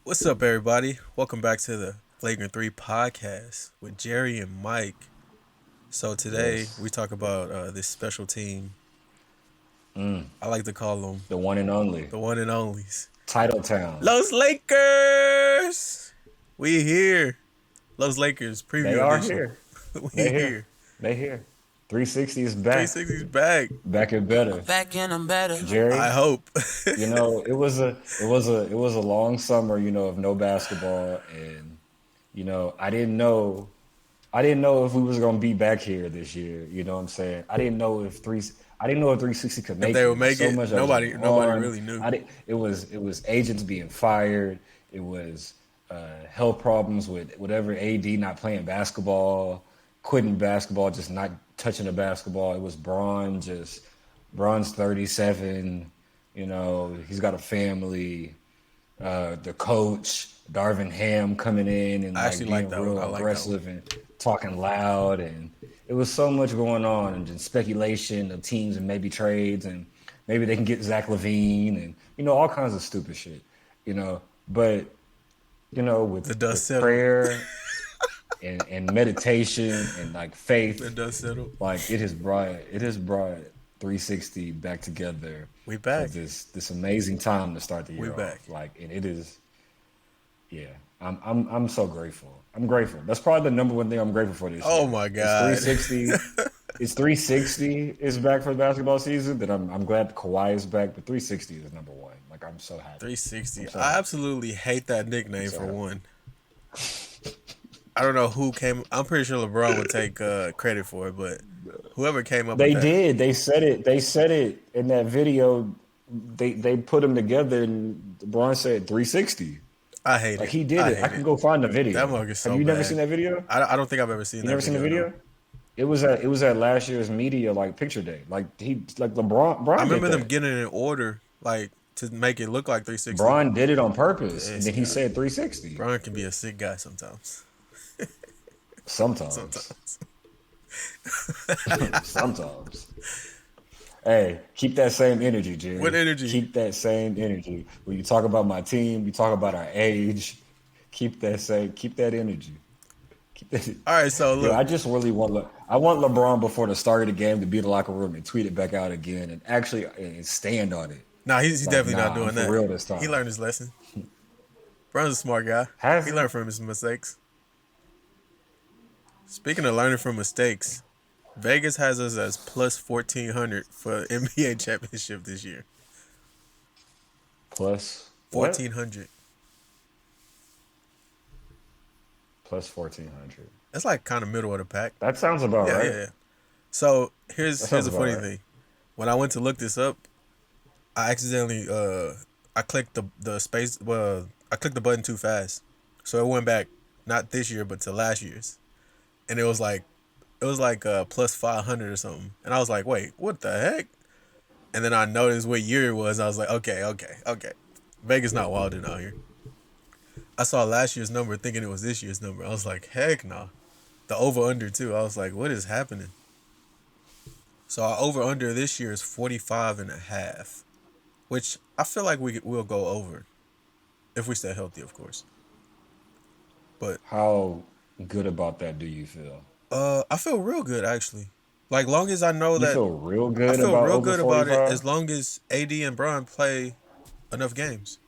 What's up, everybody? Welcome back to the Flagrant 3 podcast with Jerry and Mike. So, today Yes. we talk about this special team. Mm. I like to call them The one and only. the one and onlys. Title Town. Los Lakers! We here. Los Lakers They preview are edition. here. We They here. here. They here. 360 is back. 360's back. Back and better. Back and I'm better. I Jerry, hope. it was a long summer, of no basketball, and I didn't know if we was gonna be back here this year. You know what I'm saying? I didn't know if 360 could If make they it. would make So it, much that was nobody going on. really knew. It was agents being fired. It was health problems with whatever AD not playing basketball, quitting basketball, just not touching the basketball. It was Braun's 37. He's got a family. The coach Darvin Ham coming in and I like actually like being that one. I real like that one. aggressive and talking loud, and it was so much going on, and just speculation of teams and maybe trades, and maybe they can get Zach Levine, and all kinds of stupid shit. But The with dust settled. prayer and meditation and like The faith, dust settled. like it has brought 360 back together We for back. this amazing time to start the We year back. off. Like, and it is, yeah. I'm so grateful. I'm grateful. That's probably the number one thing I'm grateful for this Oh year. my It's God. 360. It's 360 is back for the basketball season. That I'm glad Kawhi is back, but 360 is number one. Like, I'm so happy. 360. I'm so I happy. absolutely hate that I'm nickname so for happy. one. I don't know who came. I'm pretty sure LeBron would take credit for it, but whoever came up with They that, did. They said it. They said it in that video. They put them together, and LeBron said 360. I hate Like, it. he did I it. I hate can it. go find the That video. mug is Have so you never seen bad. that video? I don't think I've ever seen You that never seen the video. No. video? It was at last year's media like picture day. Like LeBron I Bron did remember them that. getting it in order, like to make it look like 360. Bron did it on purpose, and This then he guy, said 360. Brian can be a sick guy sometimes. Sometimes, Sometimes. sometimes. Hey, keep that same energy, What Jerry. energy? Keep that same energy. When you talk about my team, you talk about our age. Keep that energy. Keep that. All right, so Yo, look. I just really I want LeBron before the start of the game to be in the locker room and tweet it back out again, and actually and stand on it. Nah, he's Like, definitely not nah, I'm doing for that. real this He time. learned his lesson. Brian's a smart guy. Has He he? learned from his mistakes. Speaking of learning from mistakes, Vegas has us as plus 1,400 for NBA championship this year. Plus what? 1,400. Plus 1400. That's like kind of middle of the pack. That sounds about Yeah, yeah, right. yeah. So That here's sounds the about funny right. thing. When I went to look this up, I accidentally I clicked the space. Well, I clicked the button too fast, so it went back not this year but to last year's, and it was like plus 500 or something, and I was like, wait, what the heck? And then I noticed what year it was. I was like, okay, okay, okay. Vegas not wilding out here. I saw last year's number thinking it was this year's number. I was like, heck no. The over under too. I was like, what is happening? So our over under this year is 45 and a half, which I feel like we'll go over if we stay healthy, of course. But How good about that do you feel? I feel real good actually. Like long as I know You that feel real I good feel about real over good about it 45? as long as AD and Brian play enough games.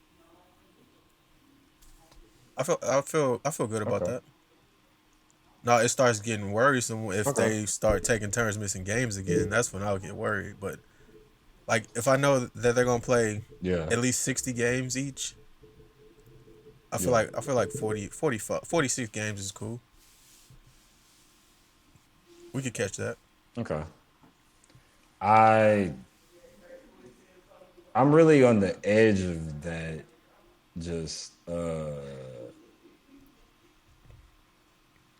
I feel good about Okay. that. Now it starts getting worrisome if Okay. they start taking turns missing games again. That's when I'll get worried. But like if I know that they're gonna play Yeah. at least 60 games each, Yeah. I feel like 46 games is cool. We could catch that. Okay. I I'm really on the edge of that. Just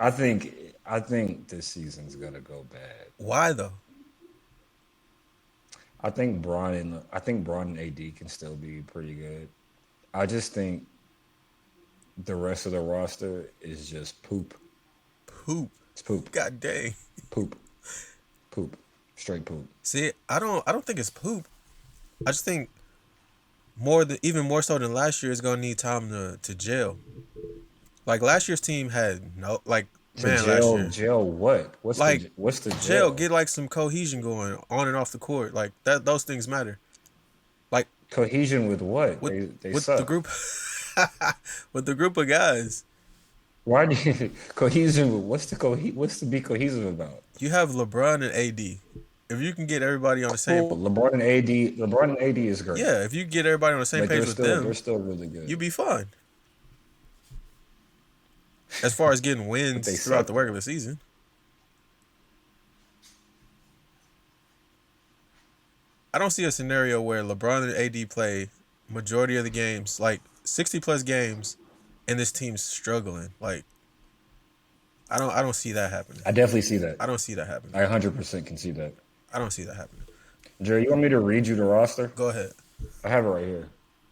I think this season's gonna go bad. Why though? I think Braun and AD can still be pretty good. I just think the rest of the roster is just poop. Poop. It's poop. God dang. Poop. Poop. Straight poop. See, I don't think it's poop. I just think even more so than last year, is gonna need time to gel. Like last year's team had no like To man last jail, year. jail what? Like What's the gel, jail? get like some cohesion going on and off the court. Like that those things matter. Like Cohesion with what? with They with the suck. group with the group of guys. Why do you cohesion with what's to be cohesive about? You have LeBron and AD. If you can get everybody on the same Cool. LeBron and AD is great. yeah, if you get everybody on the same But page with they're them, still really you'd good. be fine. As far as getting But they wins throughout suck the though. regular season. I don't see a scenario where LeBron and AD play majority of the games, like 60 plus games, and this team's struggling. Like I don't see that happening. I definitely see that. I don't see that happening. I 100% can see that. I don't see that happening. Jerry, you want me to read you the roster? Go ahead. I have it right here.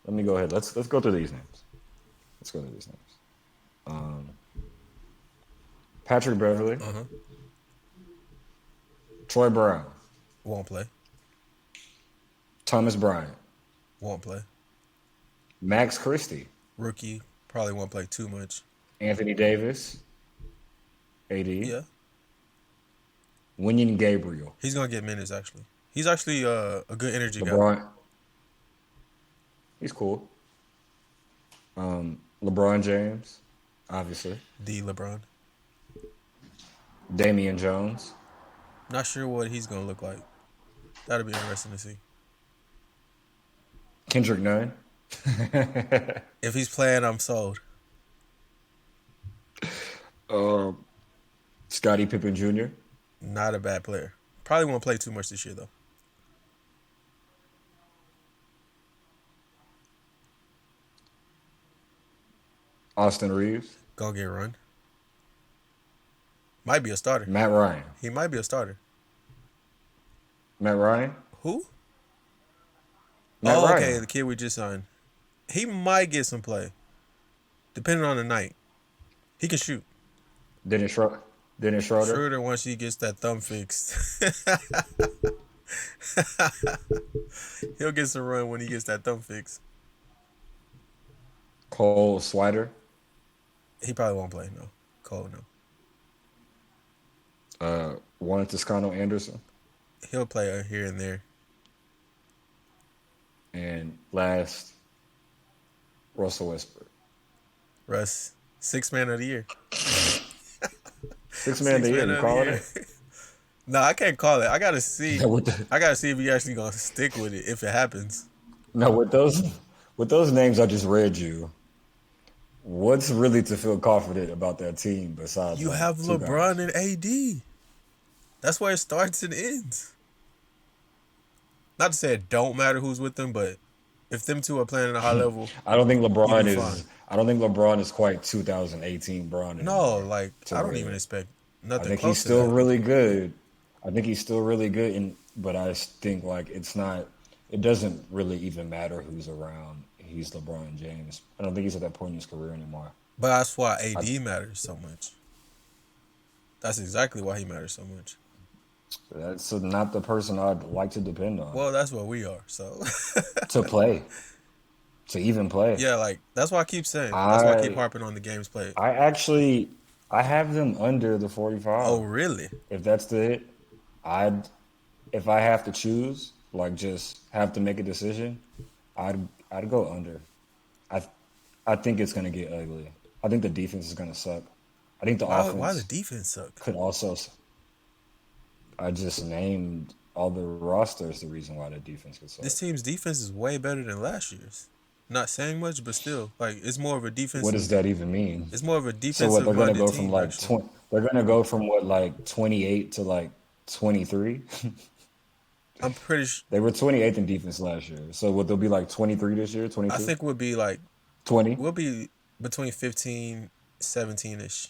Let me go ahead. Let's go through these names. Let's go through these names. Um, Patrick Beverly, Uh huh. Troy Brown, Won't play. Thomas Bryant, Won't play. Max Christie, Rookie probably won't play too much. Anthony Davis, AD, Yeah, Winyon Gabriel, he's gonna get minutes actually. He's actually a good energy guy. LeBron. He's cool. LeBron James, obviously. D LeBron. Damian Jones, Not sure what he's gonna look like. That'll be interesting to see. Kendrick Nunn, If he's playing, I'm sold. um, Scottie Pippen Jr., Not a bad player. Probably won't play too much this year though. Austin Reeves, Gonna get run. Might be a starter. Matt Ryan. He might be a starter. Matt Ryan? Who? Matt Oh, okay, Ryan. the kid we just signed. He might get some play, depending on the night. He can shoot. Dennis Schroeder. Dennis Schroeder. Schroeder, once he gets that thumb fixed, he'll get some run when he gets that thumb fixed. Cole Swider. He probably won't play. No, Cole. No, Juan Toscano Anderson. he'll play here and there. And last, Russell Westbrook. Russ, six man of the year. Six man of Six the year. man You of the calling year. it? No, I can't call it. I gotta see. With the, I gotta see if he actually gonna stick with it if it happens. no, with those names I just read you, what's really to feel confident about that team besides You like have two LeBron guys? and AD. That's where it starts and ends. Not to say it don't matter who's with them, but if them two are playing at a high level, I don't think you'll LeBron be fine. is. I don't think LeBron is quite 2018 Bron No, anymore. like To I don't even where expect I nothing think he's close to still that. really good. I think he's still really good, but I think like it's not. It doesn't really even matter who's around. He's LeBron James. I don't think he's at that point in his career anymore. But that's why I, AD matters so much. That's exactly why he matters so much. that's not the person I'd like to depend on Well, that's what we are. So to play, to even play. yeah, like that's why I keep saying. That's why I keep I harping on the games played. I actually I have them under the Oh 45. really? If that's the hit, I'd if I have to choose, like just have to make a decision, I'd go under. I I think it's gonna get ugly. I think the defense is gonna suck. I think the Why the offense defense suck? could also. I just named all the rosters the reason why the defense could suck. This team's defense is way better than last year's. Not saying much, but still, like it's more of a What does defensive. that even mean? It's more of a So what defensive they're gonna minded go from team like actually. 20? They're gonna go from what like 28 to like 23. I'm pretty. They were 28th in defense last year. So what they'll be like 23 this year, I 22, think we'll be like 20. we'll be between 15, 17 ish.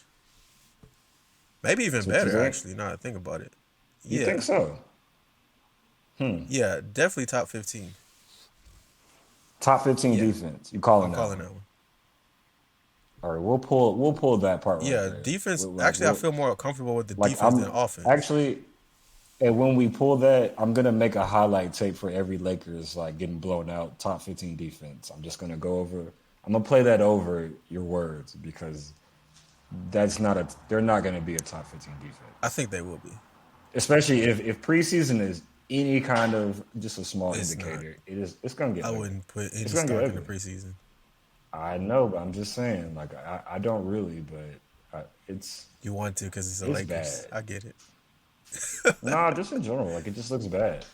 Maybe even That's what you better think? actually. Now that I think about it. You think Yeah, so? yeah, definitely top 15. Top 15 Yeah, defense. You calling I'm that calling one? that one. All right, we'll pull that part right Yeah, there. defense. We'll, like Actually, I we'll feel more comfortable with the like defense than I'm offense. actually And when we pull that, I'm gonna make a highlight tape for every Lakers like getting blown out, top 15 defense. I'm just gonna go over. I'm gonna play that over your words because that's not a. They're not gonna be a top 15 I defense, think they will be. especially if preseason is any kind of just a small It's not. indicator. It is. It's gonna get I ugly. wouldn't put It's any gonna get stock in the ugly. preseason. I know, but I'm just saying. Like I don't really, but You want to because it's the it's Lakers. bad. I get it. Nah, just in general, like it just looks bad.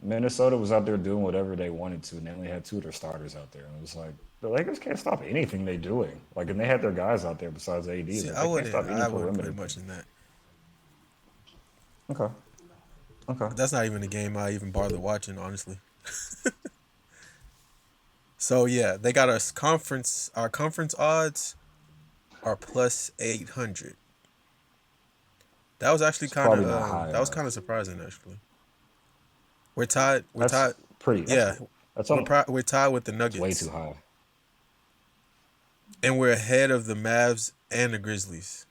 Minnesota was out there doing whatever they wanted to, and they only had two of their starters out there. And it was like the Lakers can't stop anything they're doing. Like, and they had their guys out there besides AD. See, Like, they can't stop any I wouldn't perimeter put much thing. in that. Okay, okay. But that's not even a game I even bother watching, honestly. So yeah, they got us conference. Our conference odds are plus 800. That was actually It's kind of probably not high that was kind of enough. surprising actually. We're tied. We're That's tied. pretty. Yeah, That's on. we're tied with the It's way too Nuggets, high. and we're ahead of the Mavs and the Grizzlies.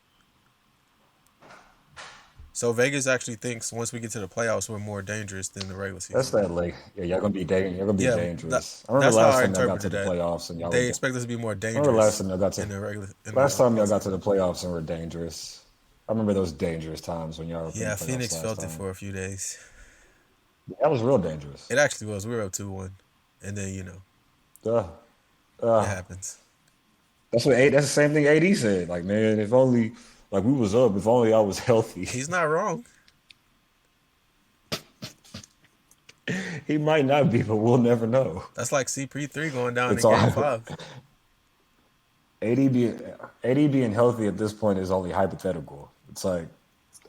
So Vegas actually thinks once we get to the playoffs, we're more dangerous than the regular That's season. that like. Yeah, y'all gonna be Y'all gonna be Yeah, dangerous. I remember that's how last I time y'all got to interpreted the that. playoffs and y'all were. They expect us to be more I remember last dangerous time y'all got in to. the regular in Last the time y'all got to the postseason. playoffs and were dangerous. I remember those dangerous times when y'all were in the Yeah, playoffs Phoenix last felt it time. for a few days. That was real dangerous. It actually was. We were up 2-1, and then Duh. it Uh, happens. that's the same thing AD said. Like, man, if only like we was up, if only I was healthy. He's not wrong. He might not be, but we'll never know. That's like CP3 going down It's in all Game Five. AD being AD being healthy at this point is only hypothetical. It's like,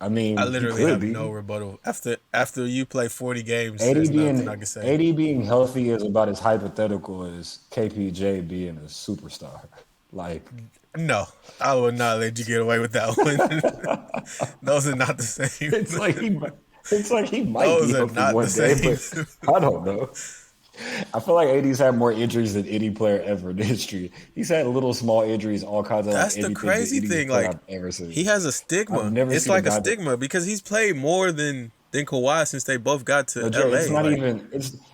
I I mean, he literally could have no be. rebuttal. After you play 40 games, AD there's nothing I being can say. AD being healthy is about as hypothetical as KPJ being a superstar. Like, No, I would not let you get away with that one. Those are not the same. it's like he might, it's like he might be Those are healthy not the one day, same. but I don't know. I feel like AD's had more injuries than any player ever in history. He's had little small injuries, all kinds of like That's the anything that crazy any thing. player Like I've ever he seen. has a I've stigma. never It's seen a like a guy that stigma because he's played more than Kawhi since they both got to no, Jay, LA. Like,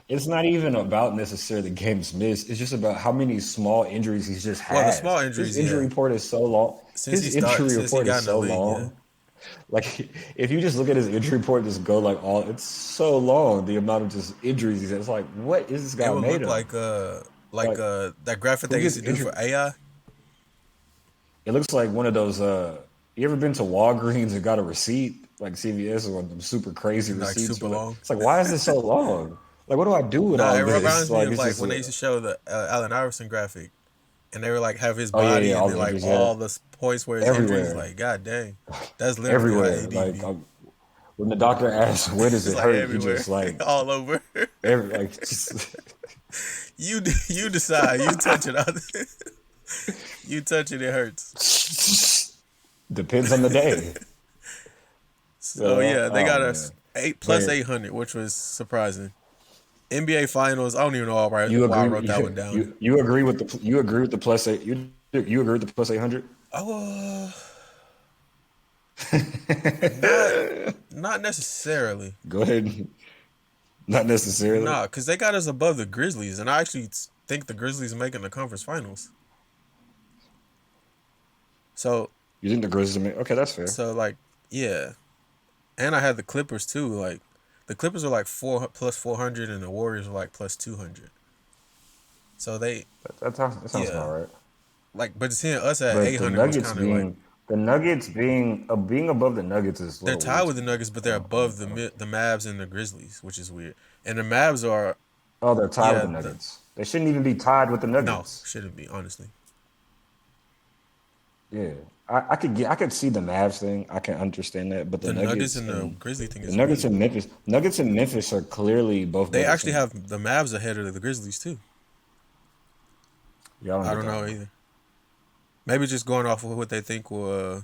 it's not even about necessarily games missed. It's just about how many small injuries he's just well, the has. small His injuries, injury yeah. report is so long. His injury Since he report got is in the so league, yeah. long. Like if you just look at his injury report, just go like all it's so long. The amount of just injuries he's had. It's like what is this It guy would made look of? like Like that graphic who they used gets to do for injured? AI. It looks like one of those. You ever been to Walgreens and got a receipt like CVS or one of them super crazy Like receipts? super For like, long. it's like why is this so long? Like what do I do with Nah, all it of this? reminds me Like of it's like just when they used to show the Allen Iverson graphic, and they were like have his oh yeah, yeah, body and all then the like injuries he had all the points where his injuries. everywhere, Like, god dang, that's literally how everywhere. AD Like be. when the doctor asks where does It's it like hurt, he everywhere, just like all over. every like just You decide. You touch it. You touch it, it hurts. depends on the day. So yeah, they Oh got us man, eight plus but 800, which was surprising. NBA Finals. I don't even know you why I agree? wrote that one down. You agree with the you agree with the plus eight? You agree with the plus 800? Oh, not not necessarily. Go ahead. Not necessarily. Nah, because they got us above the Grizzlies, and I actually think the Grizzlies are making the conference finals. So, You think the Grizzlies? Okay, that's fair. like, yeah, and I had the Clippers too. Like, the Clippers are like four plus 400, and the Warriors are like plus 200. So they, That sounds yeah, about right. like, but seeing us at But 800 was kind of like The Nuggets being above the Nuggets is a they're little tied weird with to the me. Nuggets, but they're above the Mavs and the Grizzlies, which is weird. And the Mavs are, Oh, they're tied with yeah, the Nuggets. They shouldn't even be tied with the no, Nuggets. shouldn't be honestly. Yeah, I could see the Mavs thing. I can understand that, but The Nuggets and the Grizzly thing The is Nuggets weird. and Memphis are clearly both They better actually teams. have the Mavs ahead of the Grizzlies too. Yeah, I don't I get don't that know one. either. Maybe just going off of what they think will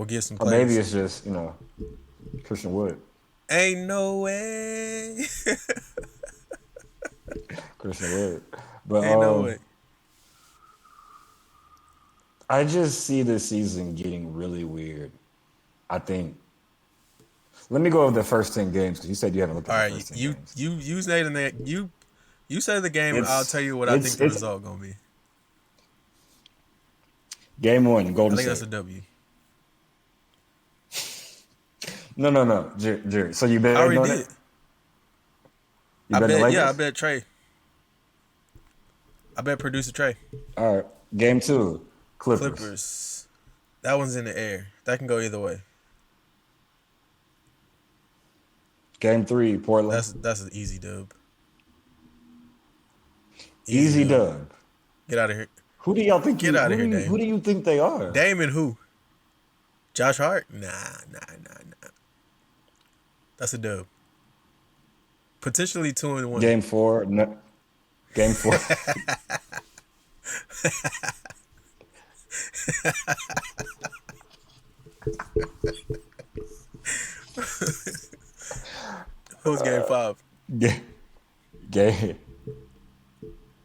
get some Or maybe plays. it's just Christian Wood. Ain't no way. Christian Wood. But Ain't no way. I just see this season getting really weird. I think Let me go over the first 10 games because you said you haven't looked All at the right, first 10 games. you say the name. You say the game, and I'll tell It's you what I think it's the it's result gonna be. game one, I Golden think that's State. a W. No. Jerry. So you I betting already on it? did. You I betting the bet. Yeah, I Lakers? bet Trey. I bet producer Trey. All right. Game two, Clippers. Clippers. That one's in the air. That can go either way. Game three, Portland. That's an easy dub. Easy Easy dub. dub. Get out of here. Who do y'all think Get you out of who do here, you who Dame. do you think they are? Dame and who? Josh Hart? Nah. That's a dub. Potentially 2-1. Game four, no, game four. Who's game five? Ga- game.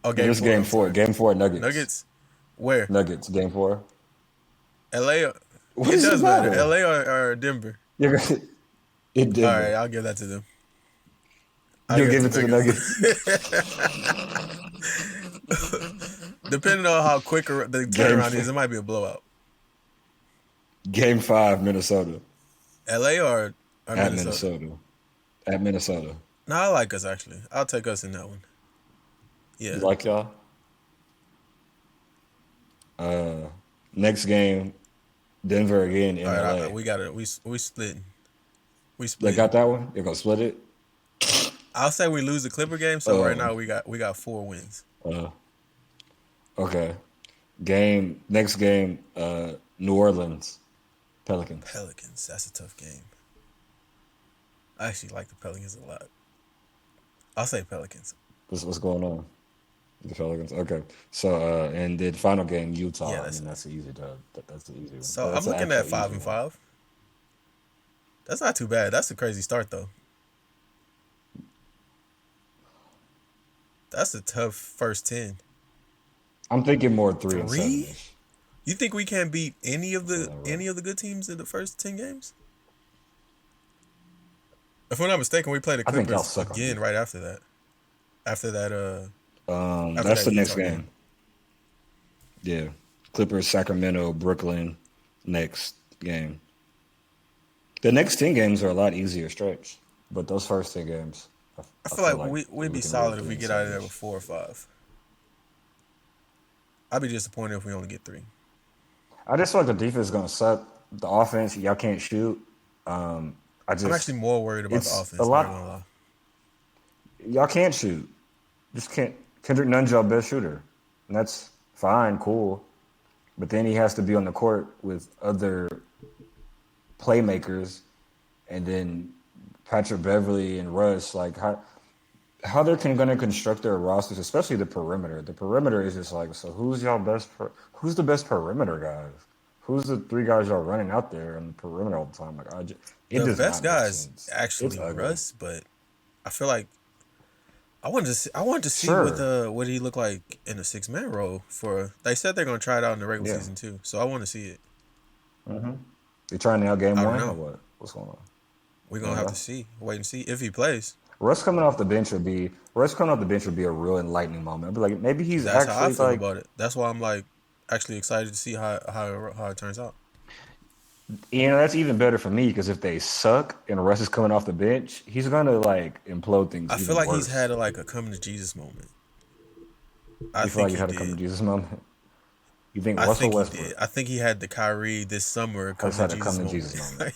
Oh, game This four. game I'm four. sorry. Game four, Nuggets. Nuggets. Where? Nuggets. Game four. LA. What It does it does matter. matter? LA or Denver. You're gonna in All right, Denver. I'll give that to them. I'll You'll give give it it to to the Nuggets. Nuggets. Depending on how quick the Game turnaround is, f- it might be a blowout. game five, Minnesota LA or at Minnesota. Minnesota at Minnesota. No, I like us actually. I'll take us in that one. You Yeah. like y'all? Next game, Denver again in All right, LA. we got it. We splitting. We They splitting. got that one. You're gonna split it. I'll say we lose the Clipper game. So right Uh, now we got 4 wins. uh, okay. Next game, New Orleans Pelicans. Pelicans. That's a tough game. I actually like the Pelicans a lot. I'll say Pelicans. What's going on? The Pelicans. Okay. So and then final game, Utah. Yeah, I that's mean it. that's the easy dub. That's the easy one. So I'm That's an looking at actual five easy and one. five. That's not too bad. That's a crazy start though. That's a tough first 10. I'm thinking more 3 and 7 3? ish. You think we can't beat any of Say the that right. any of the good teams in the first 10 games? If we're not mistaken, we play the I think y'all Clippers suck on again defense. right after that. After that after That's that the next Utah game. game. Yeah. Clippers, Sacramento, Brooklyn, next game. The next 10 games are a lot easier stretch, but those first 10 games, I, I I feel feel like like we'd we be can lose solid if three we and get out of seven there with ish. 4 or 5. I'd be disappointed if we only get 3. I just feel like the defense is gonna suck. The offense, y'all can't shoot. I I'm actually just more worried about the it's a offense, not gonna lie. lot. Y'all can't shoot. Just can't. Kendrick Nunn's your best shooter, and that's fine, cool. But then he has to be on the court with other playmakers, and then Patrick Beverly and Russ. Like how they're going to construct their rosters, especially the perimeter. The perimeter is just like, so who's y'all who's the best perimeter guys? Who's the three guys y'all running out there on the perimeter all the time? Like it The does best not make guy is sense. It's actually ugly. Russ, but I feel like I wanted to see Sure, what he looked like in a 6-man role for. They said they're gonna try it out in the regular yeah. season too, so I want to see it. You trying out game I don't one or know. what? What's going on? We're You gonna don't have to know. see, wait and see if he plays. Russ coming off the bench would be a real enlightening moment. I'd be like, maybe he's That's how I actually feel like, about it. That's why I'm like actually excited to see how it turns out. that's even better for me because if they suck and Russ is coming off the bench, he's gonna like implode things I feel even like he's worse. had a coming to Jesus moment. I You feel think like you he had a come to did. Jesus moment. You think I Russell think he did. Westbrook I think he had the Kyrie this summer has coming had to a come Jesus to moment. Jesus moment?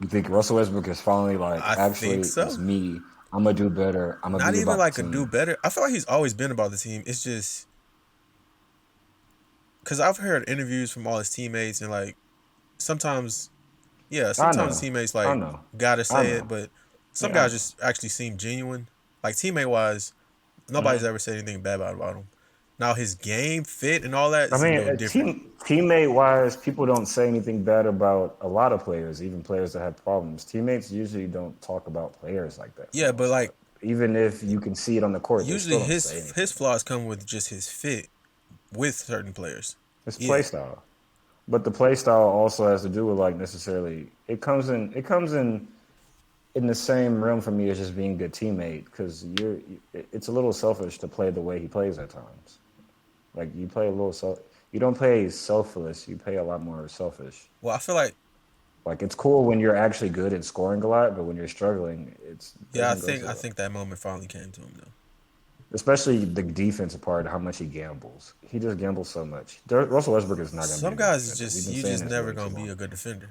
You think Russell Westbrook is finally like, I think actually, it's so. me. I'm gonna do better. I'm gonna Not be even about like the a do team. better. I feel like he's always been about the team. It's just because I've heard interviews from all his teammates and like sometimes, yeah, I sometimes know. teammates I like know. gotta I say it, know. but some Yeah, I guys know. just actually seem genuine. Like teammate wise, nobody's ever said anything bad about him. Now his game fit and all that I is a mean, little different. teammate wise, people don't say anything bad about a lot of players, even players that have problems. Teammates usually don't talk about players like that for the Yeah, but most like part. Even if you can see it on the court, they usually still don't his say his anything. flaws come with just his fit with certain players. It's play Yeah, style. But the play style also has to do with like necessarily it comes in the same realm for me as just being a good teammate because it's a little selfish to play the way he plays at times. Like you play a little you don't play selfless, you play a lot more selfish. Well, I feel like Like it's cool when you're actually good at scoring a lot, but when you're struggling, it yeah, doesn't go so I well. think that moment finally came to him though. Especially the defensive part, how much he gambles. He just gambles so much. Russell Westbrook is not going to be Some a good guys is defender. We've just been you saying just this never way too gonna be long. a good defender.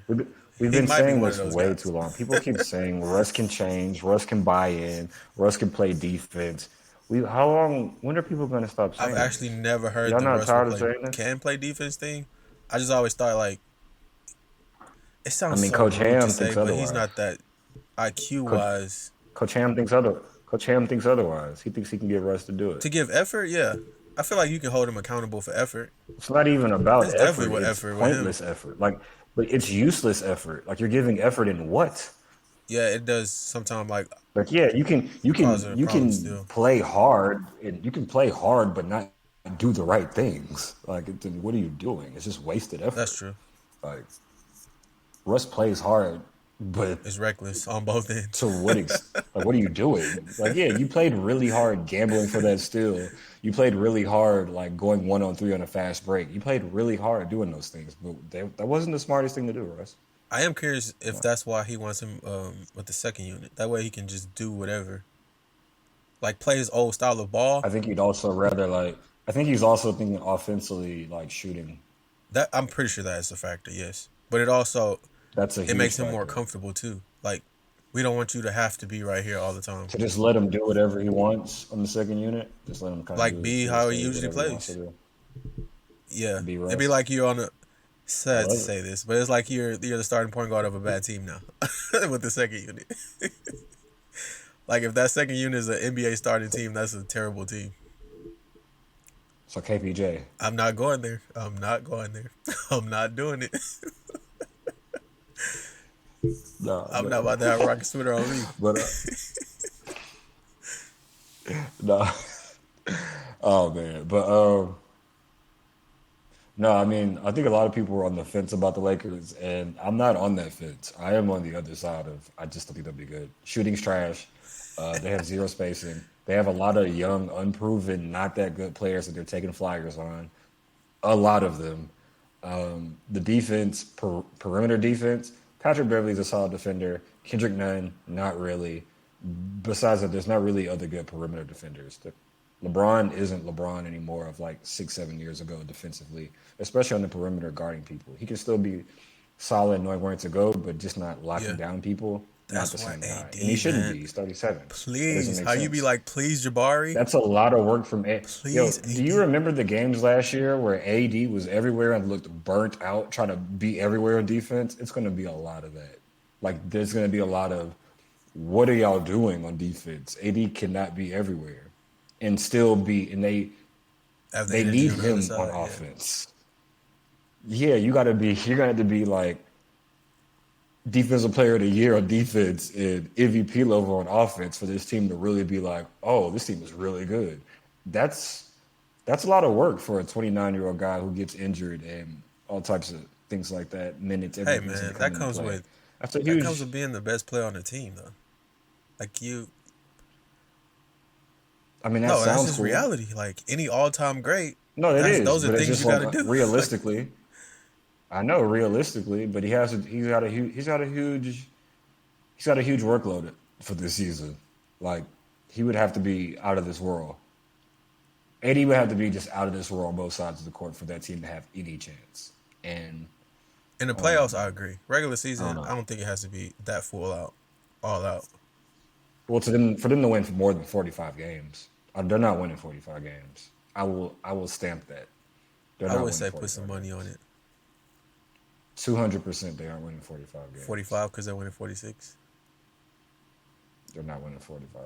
We've He been might be saying one of this those way too guys. long. People keep saying Russ can change, Russ can buy in, Russ can play defense. How long? When are people going to stop I've saying actually this? never heard Y'all the not Russ will tired of play saying this? can play defense thing. I just always thought like it I sounds mean, so Coach rude to Ham say, thinks but he's otherwise. not that IQ Coach wise Coach Ham thinks other. Coach Ham thinks otherwise. He thinks he can get Russ to do it. to give effort. Yeah, I feel like you can hold him accountable for effort. It's not even about It's definitely effort. what It's effort with him. pointless effort. Like, but it's useless effort. Like you're giving effort in what? Yeah, it does sometimes like Like, yeah, cause a you problem can still. play hard and you can play hard, but not do the right things. Like, what are you doing? It's just wasted That's effort. true. Like, Russ plays hard, but It's reckless on both ends. to like what are you doing? Like, yeah, you played really hard gambling for that steal. You played really hard like going 1-on-3 on a fast break. You played really hard doing those things, but that wasn't the smartest thing to do, Russ. I am curious if No. that's why he wants him with the second unit. That way he can just do whatever. Like play his old style of ball. I think he'd also rather like I think he's also thinking offensively like shooting. That I'm pretty sure that is a factor, yes. But it also That's a it huge makes him more factor. comfortable too. Like we don't want you to have to be right here all the time. To just let him do whatever he wants on the second unit. Just let him kind of Like be do his how he thing, usually whatever he wants to plays. do. Yeah. Be It'd be Russ. like you're on a I sad to love it. say this, but it's like you're the starting point guard of a bad team now with the second unit. Like if that second unit is an NBA starting So, team, that's a terrible team. so KPJ. I'm not going there. I'm not going there. I'm not doing it. No, I'm not no. about to have rocket sweater on me. But no. Oh man. But no, I mean, I think a lot of people were on the fence about the Lakers, and I'm not on that fence. I am on the other side of. I just don't think they'll be good. Shooting's trash. They have zero spacing. They have a lot of young, unproven, not that good players that they're taking flyers on. A lot of them. The defense, perimeter defense. Patrick Beverly's a solid defender. Kendrick Nunn, not really. Besides that, there's not really other good perimeter defenders. LeBron isn't LeBron anymore of like 6, 7 years ago defensively, especially on the perimeter guarding people. He can still be solid, knowing where to go, but just not locking Yeah, down people. Not that's the why same guy, and he AD shouldn't man. be. He's 37. That doesn't Please, make how you be sense. like, please Jabari, That's a lot of work from A. Yo, please do you AD. remember the games last year where AD was everywhere and looked burnt out, trying to be everywhere on defense? It's going to be a lot of that. Like, there's going to be a lot of, what are y'all doing on defense? AD cannot be everywhere and still be, and Have the they energy need on the other him on side. Yeah, offense. Yeah, you're going to have to be like defensive player of the year on defense and MVP level on offense for this team to really be like, oh, this team is really good. That's that's a lot of work for a 29-year-old guy who gets injured and all types of things like that. Minutes, hey everything's going man, to come into play. That's a that comes huge. with being the best player on the team though. Like you, I mean, that no, that's sounds just cool. reality. Like any all time great, No, it that's is, those are but it's things just you got like to do. Like realistically. I know realistically, but he's got a huge workload for this season. Like he would have to be out of this world. AD would have to be just out of this world on both sides of the court for that team to have any chance. And in the playoffs, I agree. Regular I don't season, I know. don't think it has to be that full out, all out. Well, for them to win for more than 45 games, they're not winning 45 games. I will stamp that. They're I not would winning say put some 45 money on games. it. 200% they aren't winning 45 games. 45 because they're winning 46. They're not winning 45.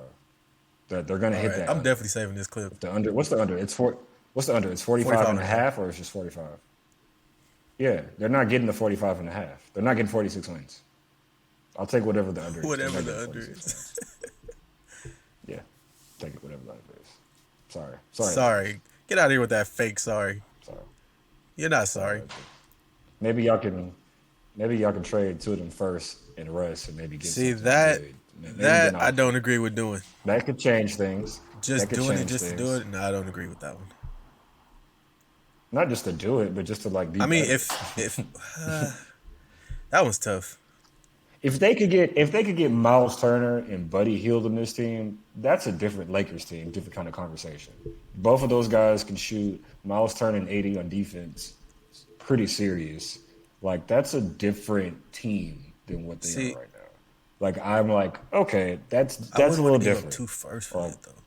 They're going to All hit right, that I'm under. definitely saving this clip. If the under, what's the under? What's the under? It's 45 45 and and a a half. half or it's just 45? Yeah, they're not getting the 45 and a half. They're not getting 46 wins. I'll take whatever the under is. They're Whatever not getting the under 46 is. wins. Yeah, take it whatever the under is. Sorry, Sorry. Get out of here with that fake sorry. sorry, You're not sorry, sorry. Reggie. maybe y'all can trade two of them first and Russ and maybe get See something that good. Maybe get that an I option. don't agree with doing. That could change things. That Just could doing it change just to do things. it. No, I don't agree with that one. Not just to do it, but just to like be I mean, better. if that one's tough. If they could get Miles Turner and Buddy Hield on this team, that's a different Lakers team, different kind of conversation. Both of those guys can shoot. Miles Turner and 80 on defense, pretty serious. Like that's a different team than what they are See, right now. Like I'm like, okay, that's I that's a wouldn't want little to give up different. two firsts for Like that though.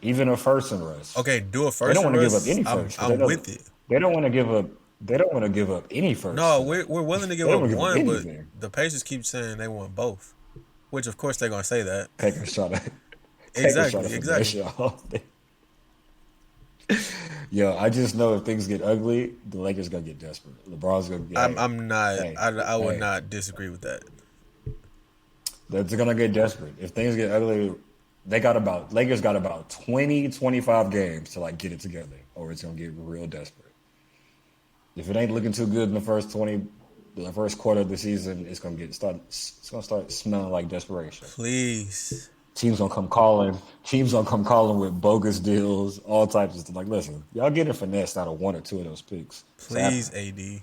even a first and Russ. Okay, do a They first don't and want to give up Russ. any I'm first because I'm with it. they don't want to give up they don't want to give up any first No, for that. we're willing to They give don't up want to give up one, but anything. the Pacers keep saying they want both, which of course they're gonna say that. Packers try to Packers try to Exactly, finesse exactly. y'all. Yo, I just know if things get ugly, the Lakers gonna get desperate. LeBron's gonna be, I'm hey, I'm not. hey, I would hey. not disagree with that. They're gonna get desperate. If things get ugly, Lakers got about 20, 25 games to like get it together, or it's gonna get real desperate. If it ain't looking too good in the first quarter of the season, it's gonna start smelling like desperation. Please, Teams gonna come calling with bogus deals, all types of stuff. Like, listen, y'all getting finessed out of one or two of those picks. It's please, happening. AD,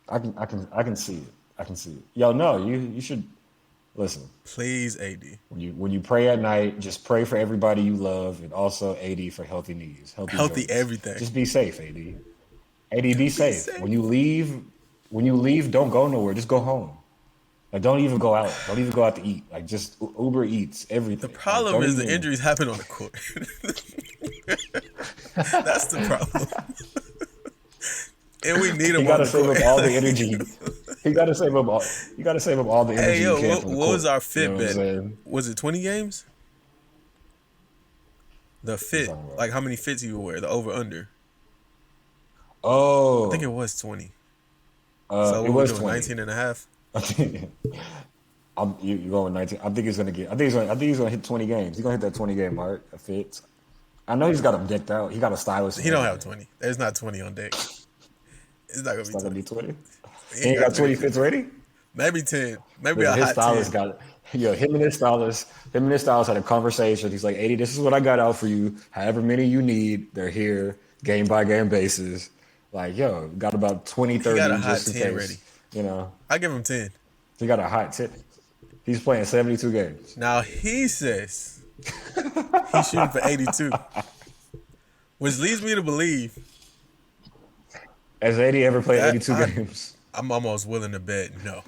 I can see it. I can see it. Yo, no, you should listen. please, AD, When you pray at night, just pray for everybody you love, and also AD for healthy knees, healthy healthy joints. everything. Just be safe, AD. AD, be Be safe. safe. When you leave, don't go nowhere. Just go home. Like, don't even go out. Don't even go out to eat. Like, just Uber Eats The everything. Like, problem don't is the even. injuries happen on the court. That's the problem, and we need He him got on to the save court. up all the energy. He got to save up all. You got to save up all the Hey energy he yo, can from the what was court. our You fit know what I'm bet? saying? Was it 20 games? The What you fit, talking about? like how many fits he would wear, the over under. I think it Oh, was 20. So it what we was doing, 20. 19 and a half? I think you going 19. I think he's gonna get. I think he's gonna hit 20 games. He's gonna hit that 20 game mark. That fits. I know he's got him decked out. He got a stylist and He don't have everything. 20. There's not 20 on deck. It's not gonna It's be not gonna 20. be 20. He He ain't ain't got got 20 20 fits fits ready. ready. Maybe 10. Maybe Listen, a his hot stylist 10. got it. Yo, him and his stylist had a conversation. He's like, 80, this is what I got out for you. However many you need, they're here, game by game basis. Like, yo, got about 20, He got a 30 hot just in 10 ready. case. You know, I give him 10. he got a hot tip. He's playing 72 games. Now he says he's shooting for 82, which leads me to believe Has 80 ever played that 82 games? I'm almost willing to bet no.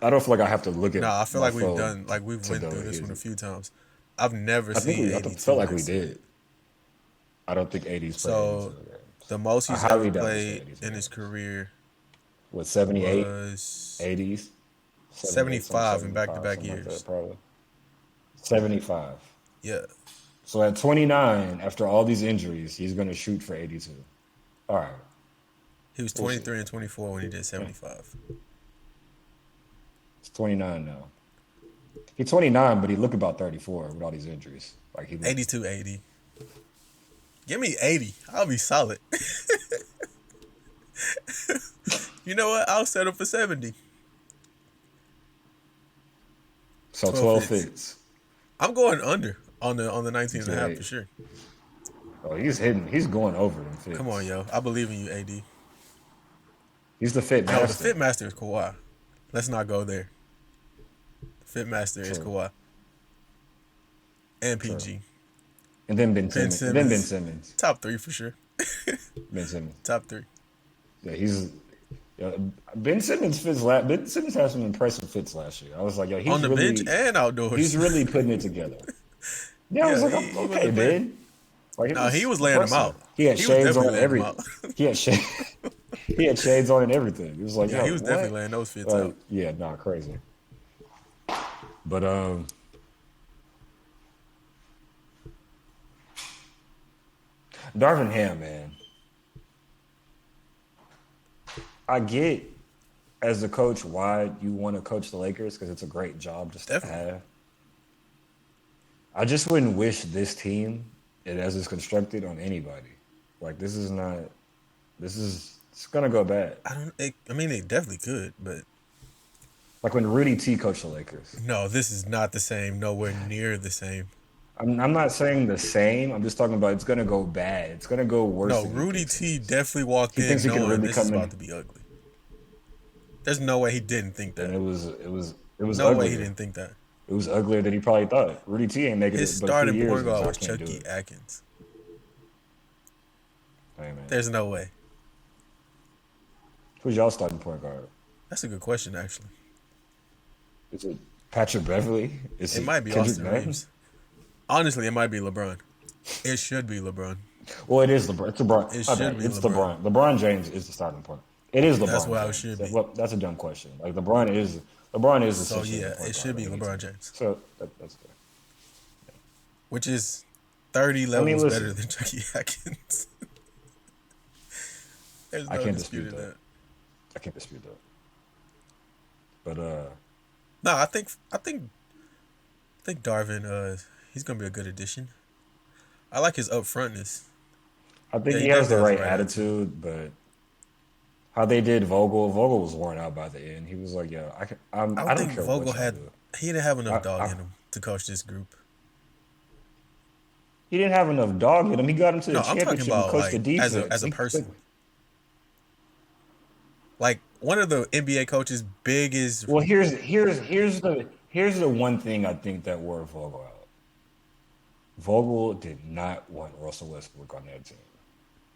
I don't feel like I have to look at No, I feel my like we've phone done like we've to went know through this one a his. few times. I've never I think seen I felt 82 like we games. did. I don't think 80's played 82 So games. the most I he's ever highly doubt he's played played 82 in his games. career What, 78, was 80s, 78, some 75 in 75, back-to-back something like that, years. probably. 75. Yeah, So at 29, after all these injuries, he's going to shoot for 82. All right, he was we'll see. 23 and 24 when he did 75. It's 29 now. He's 29, but he looked about 34 with all these injuries. Like he looked. 82, 80. Give me 80. I'll be solid. You know what? I'll settle for 70. So 12 12 fits. fits. I'm going under on the 19 and a half Yeah. for sure. Oh, he's hitting. He's going over them Come on, fits. yo. I believe in you, AD. He's the fit No, the master. fit master is Kawhi. Let's not go there. The fit master is True. Kawhi and True. PG. And then Ben Ben Simmons. And then Ben Simmons, Simmons. top three for sure. Ben Simmons. Top three. Yeah, he's. Yeah, Ben Simmons fits. Ben Simmons has some impressive fits last year. I was like, yo, On the bench and he's outdoors. really putting it together. Yeah, I was Yeah, like, he okay, wasn't playing. Ben. Like it No, he was was laying them impressive. out. He had He was shades on definitely and laying them every. out. He had shades. He had shades on and everything. It was like, Yeah, yo, he was what? definitely laying those fits Like, out. yeah, nah, crazy. But Darvin Ham, man, I get as a coach why you want to coach the Lakers because it's a great job just to Definitely. have. I just wouldn't wish this team, and as it's constructed, on anybody. Like this is not. It's gonna go bad. I don't. I mean, they definitely could, but Like when Rudy T coached the Lakers. no, this is not the same. Nowhere near the same. I'm not saying the same. I'm just talking about it's gonna go bad. It's gonna go worse No, than he Rudy thinks it T is. definitely walked He thinks in he can knowing really this is come about in. to be ugly. There's no way he didn't think Then that. it was No way he uglier. didn't think that. It was uglier than he probably thought. Rudy T ain't making His it but a few starting years point and was guard like, was I can't do Chucky it. Atkins. Hey man, There's no way. who's y'all starting point guard? That's a good question, actually. Is it Patrick Beverly? Is It it might be Kendrick Austin Nunn? Reeves. Honestly, it might be LeBron. It should be LeBron. Well, it is LeBron. It's LeBron. It My should bad. be It's LeBron. LeBron. LeBron James is the starting point. It is That's LeBron what it James. should be. That's a dumb question. Like LeBron is So essentially the yeah, point it guard should of be any LeBron team. James, So that's fair. which is 30 I mean, levels better listen, than Chucky Atkins. There's I no can't dispute disputing that. that. I can't dispute that. But No, I think Darvin. He's gonna be a good addition. I like his upfrontness. I Yeah, think he he has the definitely has the right right attitude. attitude. But how they did Vogel was worn out by the end. He was like, "Yo, I I don't don't think care Vogel what y'all had. do. He didn't have enough dog I in him to coach this group. He didn't have enough dog in him. He got him to the No, I'm talking championship and about coached the like as a defense. as a person. Like one of the NBA coaches, big is Well, here's the one thing I think that wore Vogel out. Vogel did not want Russell Westbrook on that team.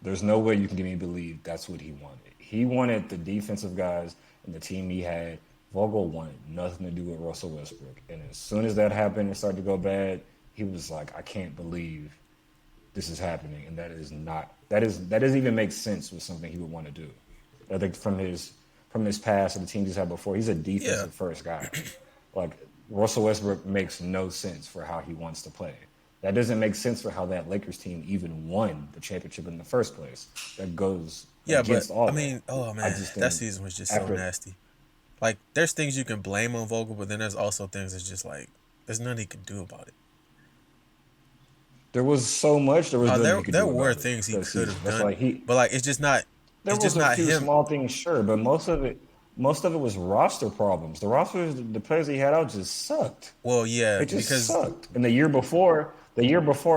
There's no way you can get me to believe that's what he wanted. He wanted the defensive guys and the team he had. Vogel wanted nothing to do with Russell Westbrook. And as soon as that happened and started to go bad, he was like, I can't believe this is happening. And that doesn't even make sense with something he would want to do. I think from his past and the teams he's had before, he's a yeah. defensive first guy. Like Russell Westbrook makes no sense for how he wants to play. That doesn't make sense for how that Lakers team even won the championship in the first place. That goes Yeah, but against all I that. mean, oh I man, just that think season was just so after nasty. Like, there's things you can blame on Vogel, but then there's also things that's just like there's nothing he can do about it. there was so much, there was nothing There he could there do were about it things he that could season. have That's done, why he but like it's just not. there It's just was a not few him. small things, sure, but most of it was roster problems. The players he had out just sucked. Well, yeah, They just because sucked. And the year before,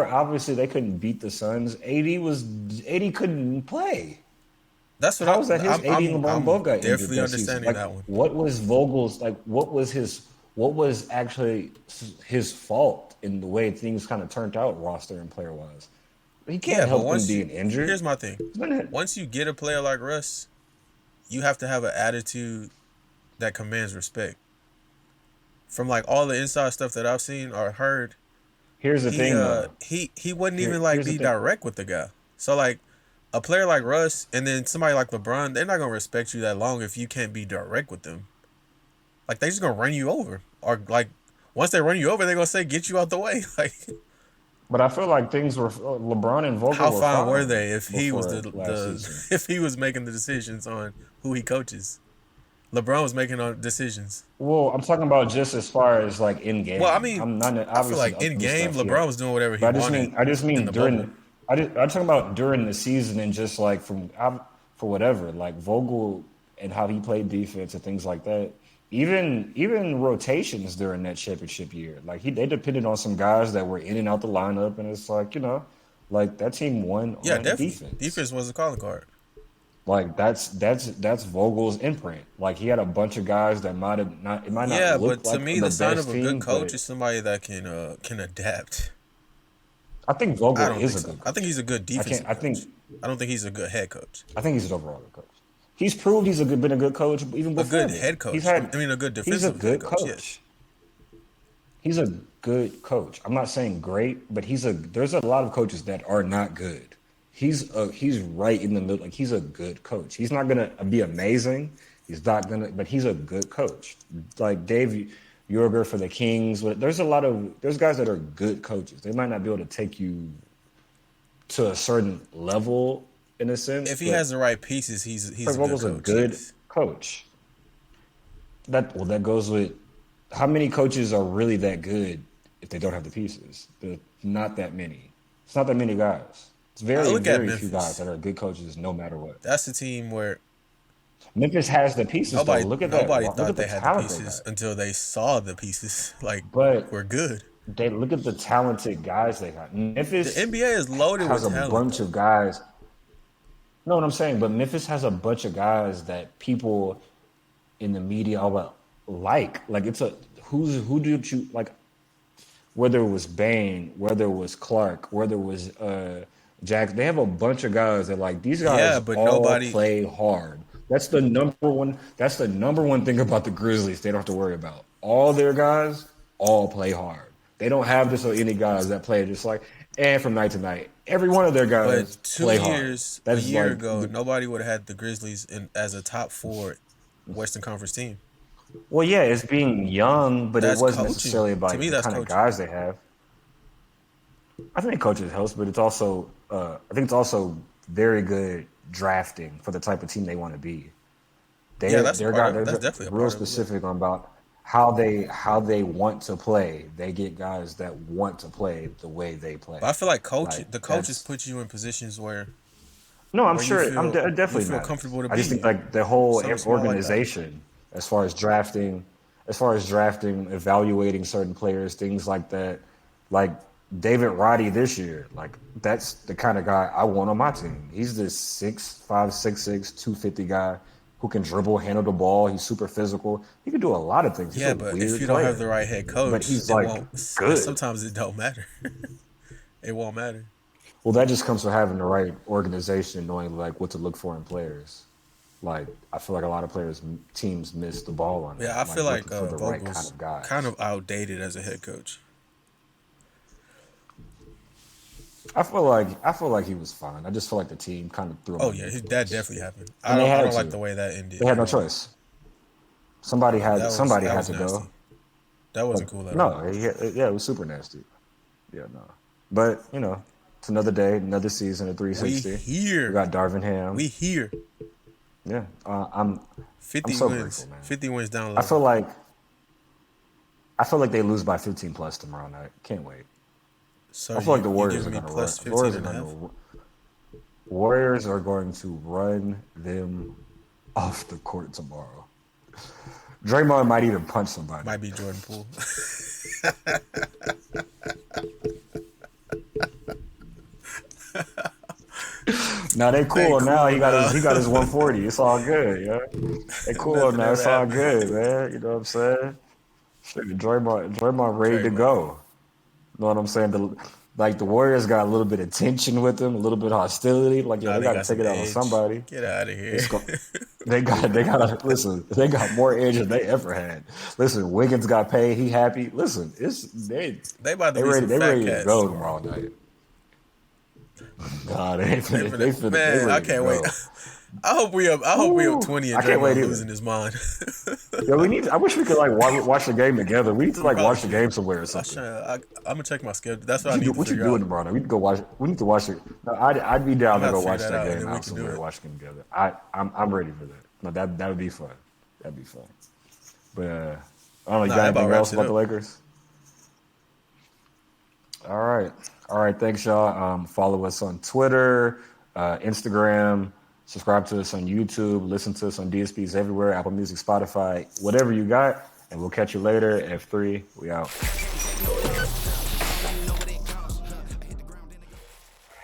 obviously they couldn't beat the Suns. AD couldn't play. that's what How was that his AD and LeBron I'm both got injured definitely that season? understanding Like, that one. what was Vogel's like? What was actually his fault in the way things kind of turned out roster and player wise? He can't Yeah, but help them once you being injured. here's my thing. Man, Once you get a player like Russ, you have to have an attitude that commands respect. From like all the inside stuff that I've seen or heard, here's the he thing, though. he wouldn't Here, even like here's the be thing. direct with the guy. So like a player like Russ and then somebody like LeBron, they're not gonna respect you that long if you can't be direct with them. Like they just gonna run you over. Or like once they run you over, they're gonna say get you out the way. Like But I feel like things were LeBron and Vogel how were fine were fine they if he was before last season. if he was making the decisions on who he coaches? LeBron was making on decisions. Well, I'm talking about just as far as like in Well, I game. mean, I'm not I feel obviously like in other game, stuff yet, LeBron was doing whatever but he I just wanted mean I just in mean the bubble. during I'm talking about during the season and just like for whatever like Vogel and how he played defense and things like that. Even rotations during that championship year, like they depended on some guys that were in and out the lineup, and it's like like that team won Yeah, on definitely. defense. Defense was a calling card. Like that's Vogel's imprint. Like he had a bunch of guys that might not Yeah, but look to like me, the the sign of best a good team, coach but is somebody that can adapt. I think I Vogel don't is think a so. good I think coach. he's a good I can't. defensive I think coach. I don't think he's a good head coach. I think he's an overall good coach. He's proved been a good coach even A before good then. head coach. I mean, a good He's a defensive head good coach. Yes. coach. He's a good coach. I'm not saying great, but there's a lot of coaches that are not good. He's right in the middle. Like he's a good coach. He's not gonna be amazing. He's not gonna, but he's a good coach. Like Dave Yorger for the Kings. There's guys that are good coaches. They might not be able to take you to a certain level in a sense, If he but has the right pieces, he's Frank a good Vogel's a coach. good Yes. coach. That goes with how many coaches are really that good if they don't have the pieces. There's not that many. It's not that many guys. It's I very, look at very few guys Memphis. that are good coaches no matter what. That's the team where Memphis has the pieces though. Look at that. nobody Look thought at the they had the talent they got. pieces until they saw the pieces. Like, But we're good. they look at the talented guys they got. The Memphis NBA is loaded with has a talent, bunch though. of guys. Know what I'm saying? But Memphis has a bunch of guys that people in the media all about like it's a who did you like, whether it was Bane, whether it was Clark, whether it was Jack, they have a bunch of guys that like these Yeah, guys but all nobody. play hard. That's the number one. That's the number one thing about the Grizzlies. They don't have to worry about. All their guys all play hard. They don't have just any guys that play just like and from night to night. Every one of their But guys play hard. a That's year like ago, nobody would have had the Grizzlies as a top four Western Conference team. well, yeah, it's being young, but it That's wasn't coaching. necessarily To about me, the that's kind of coaching. guys they have. I think coaches helps, but it's also I think it's also very good drafting for the type of team they want to be. Yeah, They're that's a they're part got of. they're, That's they're definitely a real part of it. Yeah. specific on about how they want to play. They get guys that want to play the way they play. But I feel like Like the coaches that's put you in positions no, I'm you sure it you definitely feel matters. comfortable to I just think be. like the whole Something small like that. organization, as far as drafting, evaluating certain players, things like that, like David Roddy this year, like that's the kind of guy I want on my team. He's this 6'5", 6'6", 250 guy who can dribble, handle the ball. He's super physical. He can do a lot of things. He's a Yeah, but if weird you don't have player, the right head but coach, he's it like won't. good. Sometimes it don't matter. It won't matter. Well, that just comes from having the right organization, knowing like what to look for in players. Like I feel like a lot of teams miss the ball on Yeah, that, I like feel like looking for the right kind Vogel's of kind guys. of outdated as a head coach. I feel like he was fine. I just feel like the team kind of threw him Oh under yeah, the that bus, definitely happened. and they I had don't like to. the way that ended They had at no all. choice. Somebody That had was to go. that But wasn't cool at all. no, yeah, it was super nasty. Yeah, no. But it's another day, another season of We 360. We here, got Darvin Ham. we here. Yeah, I'm 50 so wins, grateful, man. 50 wins down I low. feel like I feel like they lose by 15 plus tomorrow night. Can't wait. So I feel like the you Warriors giving are me going to run. plus The 15 Warriors are and a going half? to Warriors are going to run them off the court tomorrow. Draymond might even punch somebody. Might be Jordan Poole. Now they They cool. Now cool now. he got his 140. It's all good, yeah. They cool Nothing now. ever It's all happened. good, man. You know what I'm saying? Shit, Draymond ready to Draymond. go. Know what I'm saying? Like the Warriors got a little bit of tension with them, a little bit of hostility. Like, yo, Nah, they they got to got take some it out on edge. somebody. Get out of here. It's go. They got listen. They got more edge than they ever had. Listen, Wiggins got paid. He happy. Listen, it's They about to be some they fat ready to cats go tomorrow. tomorrow night. Nah, they ain't finna, they Man, I ready to can't wait. go. I hope we up Ooh, 20 and I can't wait Draymond either. losing his mind. Yeah, we need. I wish we could like watch the game together. We need to We like probably watch the game should. somewhere or something. I'm gonna check my schedule. That's what I need to What you figure out. doing tomorrow night? We need to go watch. We need to watch it. No, I'd be I'm down gonna to have go to figure watch that that out and game then we out can do somewhere. it. Watch it together. I'm ready for that. No, that would be fun. That'd be fun. But I don't know. You Nah, got that about anything else wraps it about the up. Lakers? All right. Thanks, y'all. Follow us on Twitter, Instagram. Subscribe to us on YouTube. Listen to us on DSPs everywhere, Apple Music, Spotify, whatever you got. And we'll catch you later. F3, we out.